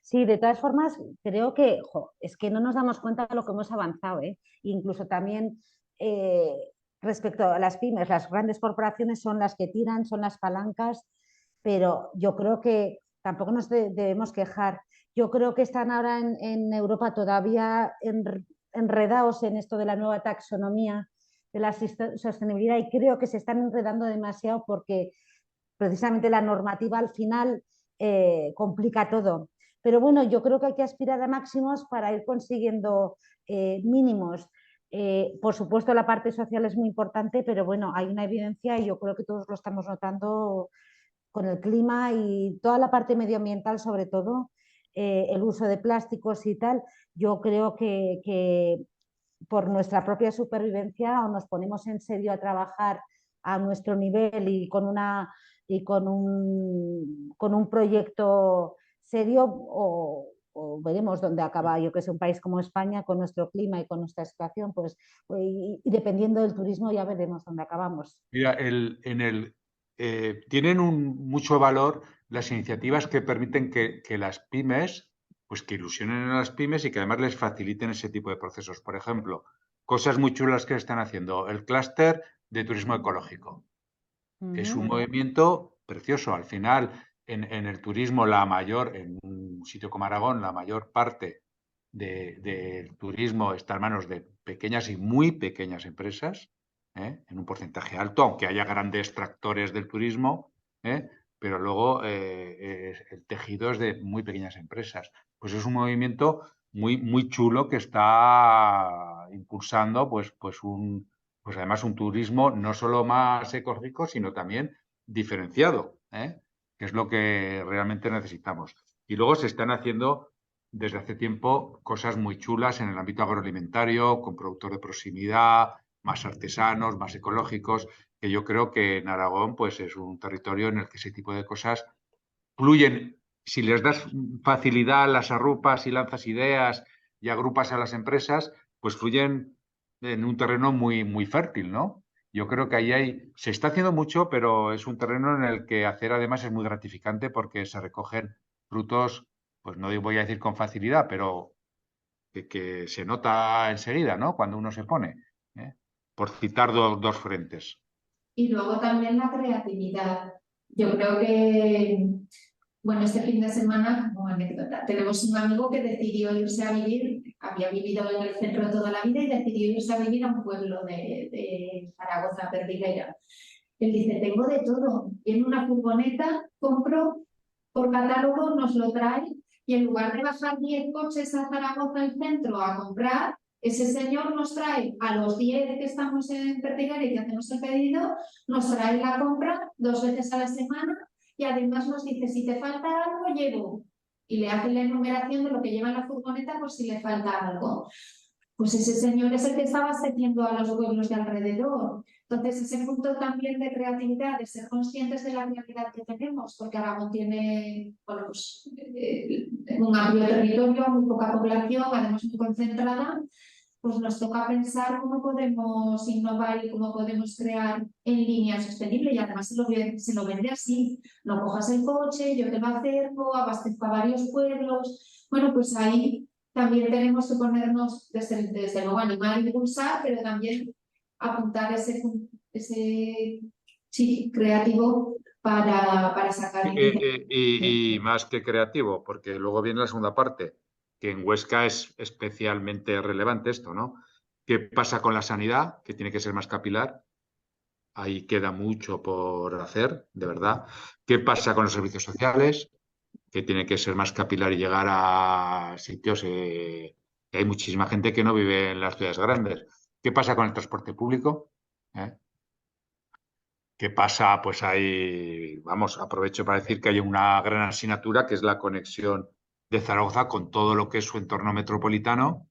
Sí, de todas formas, creo que es que no nos damos cuenta de lo que hemos avanzado, ¿eh? Incluso también respecto a las pymes, las grandes corporaciones son las que tiran, son las palancas, pero yo creo que tampoco nos debemos quejar. Yo creo que están ahora en Europa todavía enredados en esto de la nueva taxonomía, de la sostenibilidad, y creo que se están enredando demasiado porque precisamente la normativa al final complica todo. Pero bueno, yo creo que hay que aspirar a máximos para ir consiguiendo mínimos. Por supuesto, la parte social es muy importante, pero bueno, hay una evidencia y yo creo que todos lo estamos notando con el clima y toda la parte medioambiental, sobre todo, el uso de plásticos y tal. Yo creo que por nuestra propia supervivencia o nos ponemos en serio a trabajar a nuestro nivel y con un proyecto serio o veremos dónde acaba, yo que sé, un país como España con nuestro clima y con nuestra situación, pues y dependiendo del turismo ya veremos dónde acabamos. Mira, tienen mucho valor las iniciativas que permiten que las pymes, pues que ilusionen a las pymes y que además les faciliten ese tipo de procesos. Por ejemplo, cosas muy chulas que están haciendo. El clúster de turismo ecológico. Es un movimiento precioso. Al final, en el turismo, en un sitio como Aragón, la mayor parte del turismo está en manos de pequeñas y muy pequeñas empresas, en un porcentaje alto, aunque haya grandes tractores del turismo, pero luego el tejido es de muy pequeñas empresas. Pues es un movimiento muy, muy chulo que está impulsando pues además un turismo no solo más ecológico, sino también diferenciado, que es lo que realmente necesitamos. Y luego se están haciendo desde hace tiempo cosas muy chulas en el ámbito agroalimentario, con productos de proximidad, más artesanos, más ecológicos, que yo creo que en Aragón pues, es un territorio en el que ese tipo de cosas fluyen. Si les das facilidad, las agrupas y lanzas ideas y agrupas a las empresas, pues fluyen en un terreno muy, muy fértil, ¿no? Yo creo que ahí se está haciendo mucho, pero es un terreno en el que hacer además es muy gratificante porque se recogen frutos, pues no voy a decir con facilidad, pero que se nota enseguida, ¿no? Cuando uno se pone, por citar dos frentes. Y luego también la creatividad. Yo creo que, bueno, este fin de semana, como anécdota, tenemos un amigo que decidió irse a vivir, había vivido en el centro toda la vida y decidió irse a vivir a un pueblo de Zaragoza, Perdiguera. Él dice, tengo de todo, viene una furgoneta, compro por catálogo, nos lo trae y en lugar de bajar 10 coches a Zaragoza al centro a comprar, ese señor nos trae a los 10 que estamos en Perdiguera y que hacemos el pedido, nos trae la compra 2 veces a la semana y además nos dice, si te falta algo, llevo. Y le hace la enumeración de lo que lleva en la furgoneta por si le falta algo. pues ese señor es el que está abasteciendo a los pueblos de alrededor. Entonces, ese punto también de creatividad, de ser conscientes de la realidad que tenemos, porque Aragón tiene, bueno, pues, un amplio territorio, muy poca población, además muy concentrada, pues nos toca pensar cómo podemos innovar y cómo podemos crear en línea sostenible, y además se lo vende así. No cojas el coche, yo te lo acerco, abastezco a varios pueblos. Bueno, pues ahí también tenemos que ponernos, desde luego, animar e impulsar, pero también apuntar ese chip creativo para sacar iniciativas. Y más que creativo, porque luego viene la segunda parte, que en Huesca es especialmente relevante esto, ¿no? ¿Qué pasa con la sanidad? Que tiene que ser más capilar. Ahí queda mucho por hacer, de verdad. ¿Qué pasa con los servicios sociales? Que tiene que ser más capilar y llegar a sitios que hay muchísima gente que no vive en las ciudades grandes. ¿Qué pasa con el transporte público? ¿Eh? ¿Qué pasa? Pues ahí, vamos, aprovecho para decir que hay una gran asignatura que es la conexión de Zaragoza con todo lo que es su entorno metropolitano.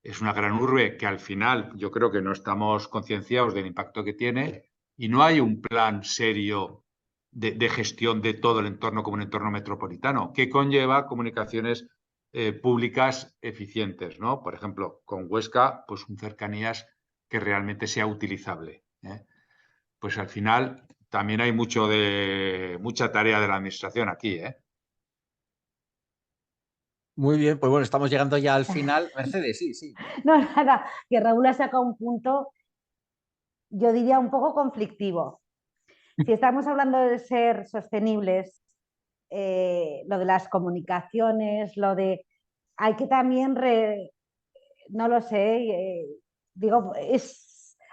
Es una gran urbe que al final yo creo que no estamos concienciados del impacto que tiene y no hay un plan serio de gestión de todo el entorno como un entorno metropolitano que conlleva comunicaciones públicas eficientes, ¿no? Por ejemplo, con Huesca, pues un cercanías que realmente sea utilizable, ¿eh? Pues al final también hay mucha tarea de la administración aquí, ¿eh? Muy bien, pues bueno, estamos llegando ya al final. Mercedes, sí, sí. No, nada, que Raúl ha sacado un punto, yo diría, un poco conflictivo. Si estamos hablando de ser sostenibles, lo de las comunicaciones, lo de... Hay que también, no lo sé, digo,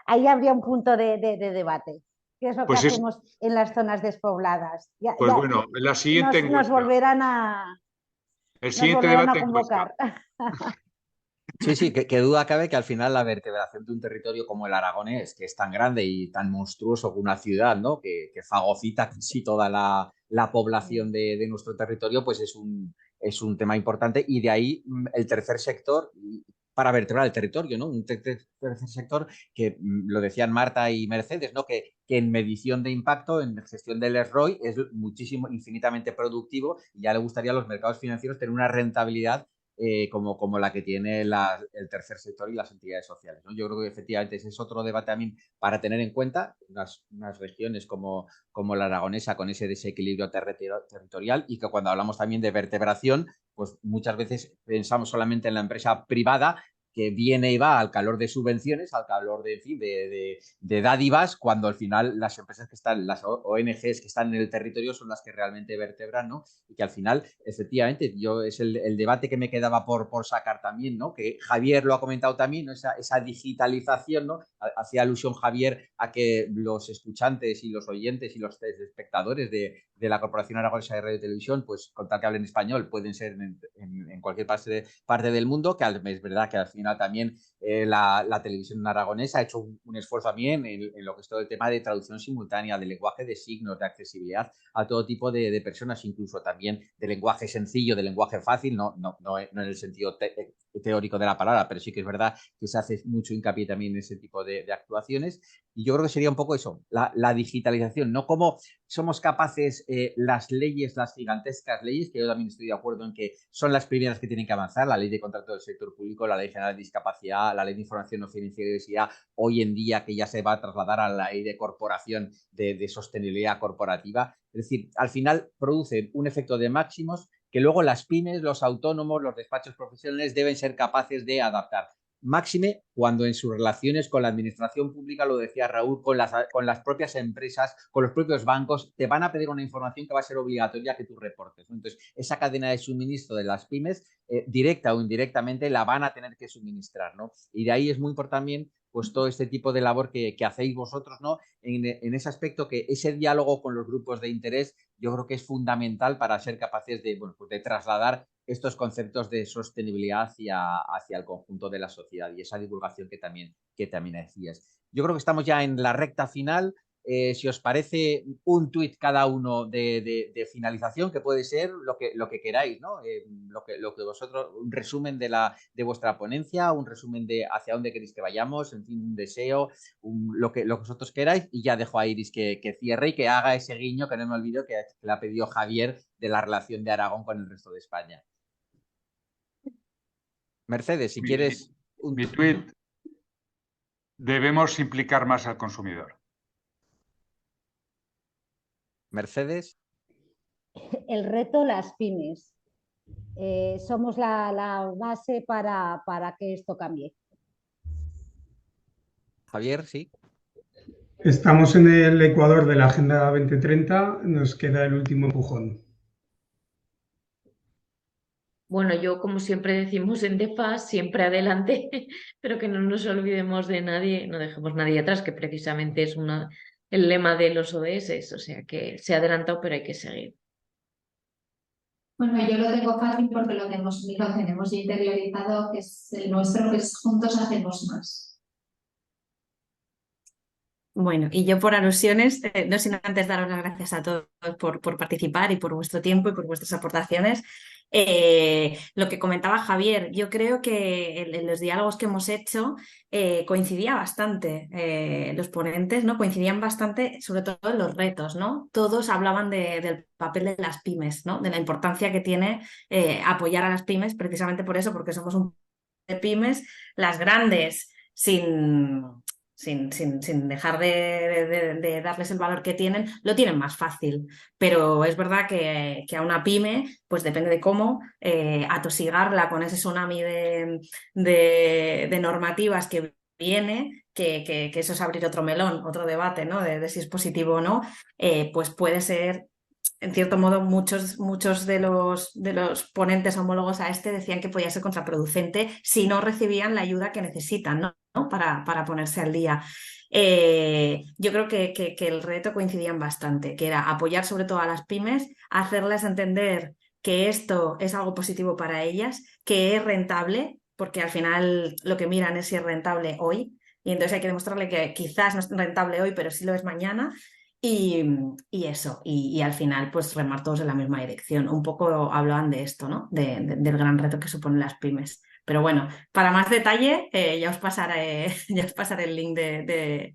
ahí habría un punto de debate. ¿Qué es lo que Pues es, hacemos en las zonas despobladas? pues bueno, la siguiente Nos encuesta. El nos siguiente volverán debate a en Huesca. convocar. Sí, sí, que duda cabe que al final la vertebración de un territorio como el aragonés, que es tan grande y tan monstruoso como una ciudad, ¿no? Que fagocita casi toda la población de nuestro territorio, pues es un tema importante y de ahí el tercer sector para vertebrar el territorio, ¿no? Un tercer sector que lo decían Marta y Mercedes, ¿no? Que en medición de impacto, en gestión del ROI, es muchísimo, infinitamente productivo y ya le gustaría a los mercados financieros tener una rentabilidad como la que tiene el tercer sector y las entidades sociales, ¿no? Yo creo que efectivamente ese es otro debate también para tener en cuenta unas regiones como la aragonesa con ese desequilibrio territorial y que cuando hablamos también de vertebración, pues muchas veces pensamos solamente en la empresa privada que viene y va al calor de subvenciones, al calor de, en fin, de dádivas, cuando al final las empresas que están, las ONGs que están en el territorio son las que realmente vertebran, ¿no? Y que al final, efectivamente, es el debate que me quedaba por sacar también, ¿no? Que Javier lo ha comentado también, ¿no? Esa digitalización, ¿no? Hacía alusión Javier a que los escuchantes y los oyentes y los espectadores de la Corporación Aragonesa de Radio y Televisión, pues con tal que hablen español, pueden ser en cualquier parte del mundo, que es verdad que al final también la televisión aragonesa ha hecho un esfuerzo también en lo que es todo el tema de traducción simultánea, de lenguaje de signos, de accesibilidad a todo tipo de personas, incluso también de lenguaje sencillo, de lenguaje fácil, no en el sentido teórico de la palabra, pero sí que es verdad que se hace mucho hincapié también en ese tipo de actuaciones. Y yo creo que sería un poco eso, la digitalización, no como somos capaces las leyes, las gigantescas leyes, que yo también estoy de acuerdo en que son las primeras que tienen que avanzar, la ley de contrato del sector público, la ley general de discapacidad, la ley de información no financiera y diversidad, hoy en día que ya se va a trasladar a la ley de corporación de sostenibilidad corporativa. Es decir, al final producen un efecto de máximos que luego las pymes, los autónomos, los despachos profesionales deben ser capaces de adaptar. Máxime cuando en sus relaciones con la administración pública, lo decía Raúl, con las propias empresas, con los propios bancos, te van a pedir una información que va a ser obligatoria que tú reportes, ¿no? Entonces, esa cadena de suministro de las pymes, directa o indirectamente, la van a tener que suministrar, ¿no? Y de ahí es muy importante también pues todo este tipo de labor que hacéis vosotros, ¿no? En ese aspecto, que ese diálogo con los grupos de interés yo creo que es fundamental para ser capaces de, bueno, pues de trasladar estos conceptos de sostenibilidad hacia el conjunto de la sociedad y esa divulgación que también decías. Yo creo que estamos ya en la recta final. si os parece, un tuit cada uno de finalización, que puede ser lo que queráis, ¿no? Lo que vosotros, un resumen de vuestra ponencia, un resumen de hacia dónde queréis que vayamos, en fin, un deseo, lo que vosotros queráis, y ya dejo a Iris que cierre y que haga ese guiño que no me olvido que le ha pedido Javier de la relación de Aragón con el resto de España. Mercedes, si quieres... Mi tuit: debemos implicar más al consumidor. Mercedes. El reto, las pymes. Somos la base para que esto cambie. Javier, sí. Estamos en el ecuador de la Agenda 2030, nos queda el último empujón. Bueno, yo, como siempre decimos en DEFA, siempre adelante, pero que no nos olvidemos de nadie, no dejemos nadie atrás, que precisamente es el lema de los ODS, o sea que se ha adelantado, pero hay que seguir. Bueno, yo lo tengo fácil porque lo tenemos ya interiorizado, que es el nuestro, que es juntos hacemos más. Bueno, y yo por alusiones, no sin antes daros las gracias a todos por participar y por vuestro tiempo y por vuestras aportaciones. Lo que comentaba Javier, yo creo que en los diálogos que hemos hecho coincidía bastante, los ponentes, ¿no? Coincidían bastante, sobre todo en los retos, ¿no? Todos hablaban del papel de las pymes, ¿no? De la importancia que tiene apoyar a las pymes, precisamente por eso, porque somos un de pymes, las grandes sin dejar de darles el valor que tienen, lo tienen más fácil. Pero es verdad que a una pyme, pues depende de cómo, atosigarla con ese tsunami de normativas que viene, que eso es abrir otro melón, otro debate, ¿no? De si es positivo o no, pues puede ser... En cierto modo, muchos de los ponentes homólogos a este decían que podía ser contraproducente si no recibían la ayuda que necesitan, ¿no? Para ponerse al día. Yo creo que el reto coincidían bastante, que era apoyar sobre todo a las pymes, hacerles entender que esto es algo positivo para ellas, que es rentable, porque al final lo que miran es si es rentable hoy, y entonces hay que demostrarle que quizás no es rentable hoy, pero sí lo es mañana. Y eso, y al final pues remar todos en la misma dirección. Un poco hablaban de esto, ¿no? Del gran reto que suponen las pymes. Pero bueno, para más detalle ya os pasaré el link del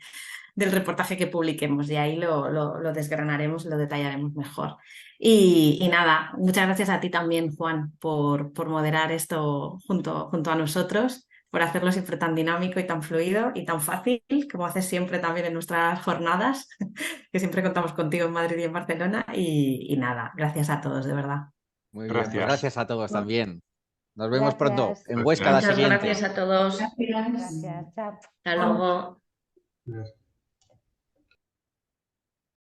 reportaje que publiquemos y ahí lo desgranaremos, lo detallaremos mejor. Y nada, muchas gracias a ti también, Juan, por moderar esto junto a nosotros, por hacerlo siempre tan dinámico y tan fluido y tan fácil, como haces siempre también en nuestras jornadas, que siempre contamos contigo en Madrid y en Barcelona. Y nada, gracias a todos, de verdad. Muy bien, pues gracias a todos también. Nos vemos pronto en Gracias. Huesca la Muchas siguiente. gracias a todos. Gracias. Gracias, chao. Hasta luego. Gracias.